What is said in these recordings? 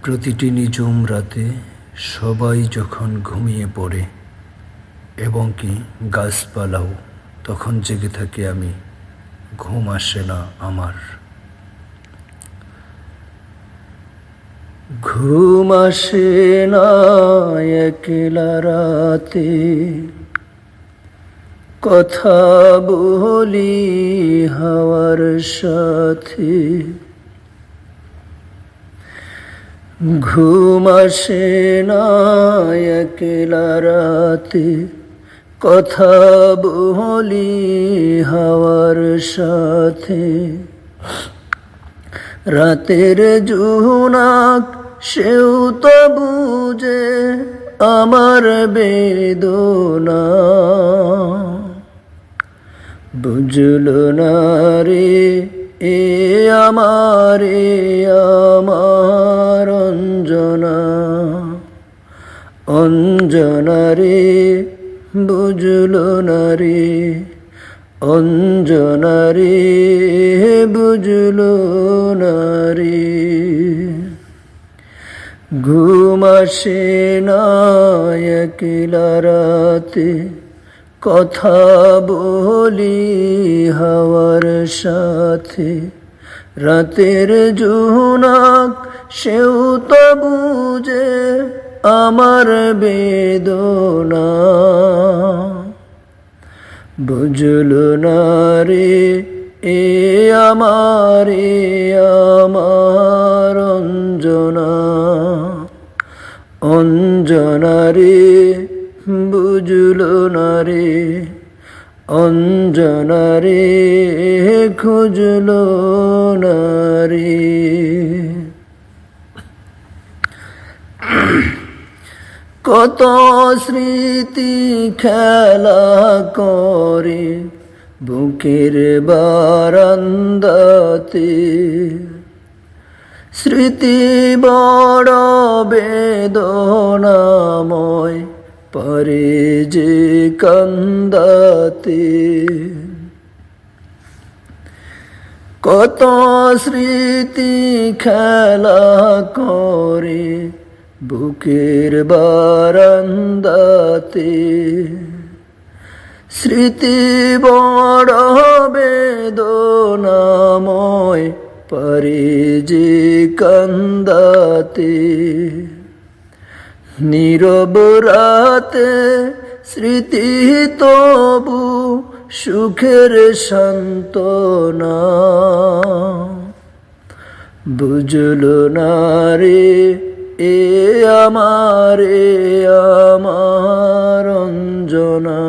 প্রতিটি নিঝুম রাতে সবাই যখন ঘুমিয়ে পড়ে এবং কি গাছপালাও, তখন জেগে থাকি আমি, ঘুম আসে না আমার। ঘুম আসে না একলা রাতে, কথা বলি হাওয়ার সাথে। ঘুম আসে না একলা রাতে, কথা বলি হাওয়ার সাথে। রাতের জোনাক সেও তো বুঝে আমার বেদনা, বুঝল না রে এ আমার অঞ্জনা। অঞ্জনা রে বুঝল না রে, অঞ্জনা রে বুঝল না রে। ঘুম আসে না একলা রাতে, কথা বলি হাওয়ার সাথে। রাতের জোনাক সেও তো বুঝে আমার বেদনা, বুঝল না রে এ আমার অঞ্জনা। অঞ্জনা রে বুঝল না রে, অঞ্জনা রে খুঁজল না রে। কত স্মৃতি খেলা করে বুকের বারান্দাতে। স্মৃতি বড় বেদনাময়, পারে যে কান্দাতে। কত স্মৃতি খেলা করে বুকের বারান্দাতে। স্মৃতি বড় বেদনাময়, পারে যে কান্দাতে। নীরব রাতে স্মৃতি তবু সুখের সান্ত্বনা, বুঝল না রে এ আমার অঞ্জনা।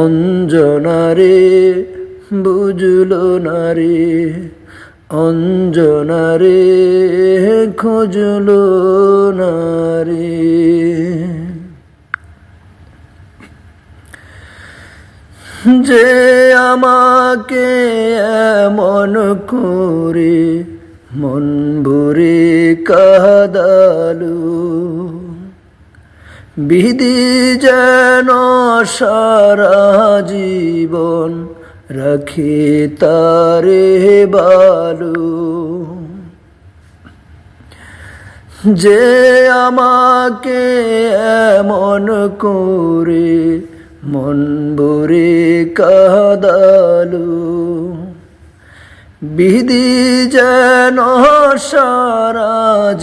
অঞ্জনা রে বুঝল না রে, অঞ্জনা রে খুঁজল না রে। যে আমাকে এমন করে মন ভরে কাঁদালো, বিধি যেন সারা জীবন রাখে তারে ভালো। যে আমাকে এমন করে মন ভরে কাঁদালো, বিধি যেন সারা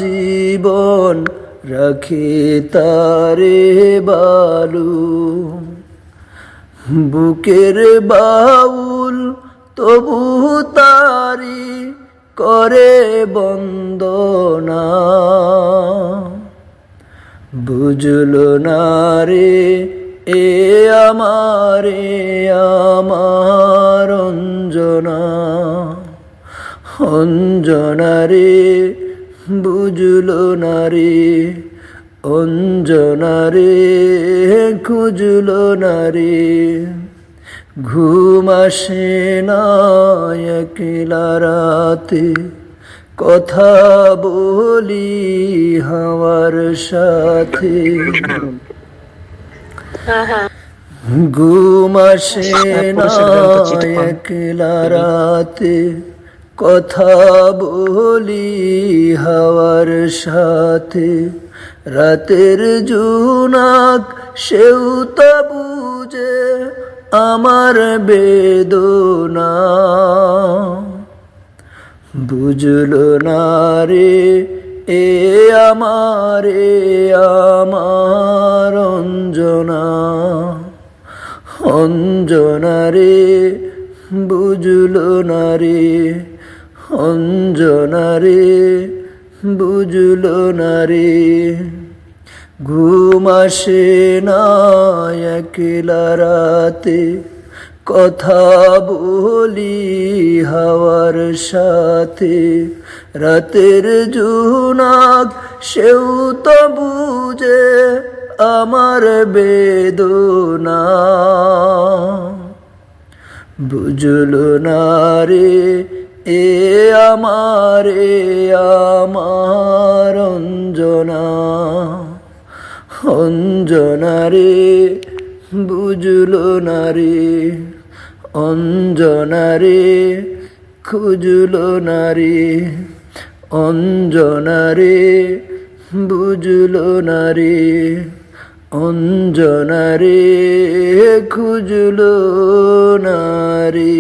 জীবন রাখে তারে ভালো। বুকের বাউল তবু তারি করে বন্দনা, বুঝল না রে এ আমার অঞ্জনা। অঞ্জনা রে বুঝল না রে, অঞ্জনা রে খুঁজল না রে। ঘুম আসে না একলা রাতে, কথা বলি হাওয়ার সাথে। ঘুম আসে না একলা রাতে, কথা বলি হাওয়ার সাথে, রাতের জোনাক সেও তো বুঝে আমার বেদনা। বুঝলো না রে এ আমার অঞ্জনা, অঞ্জনা রে বুঝলো না রে, অঞ্জনা রে বুঝলো না রে। ঘুম আসে না একলা রাতে, কথা বলি হাওয়ার সাথে, রাতের জোনাক সেও তো বুঝে আমার বেদনা। বুঝলো না রে এ আমার অঞ্জনা, অঞ্জনা রে বুঝলো না রে, অঞ্জনা রে খুঁজলো না রে, অঞ্জনা রে বুঝলো না রে, অঞ্জনা রে খুঁজলো না রে।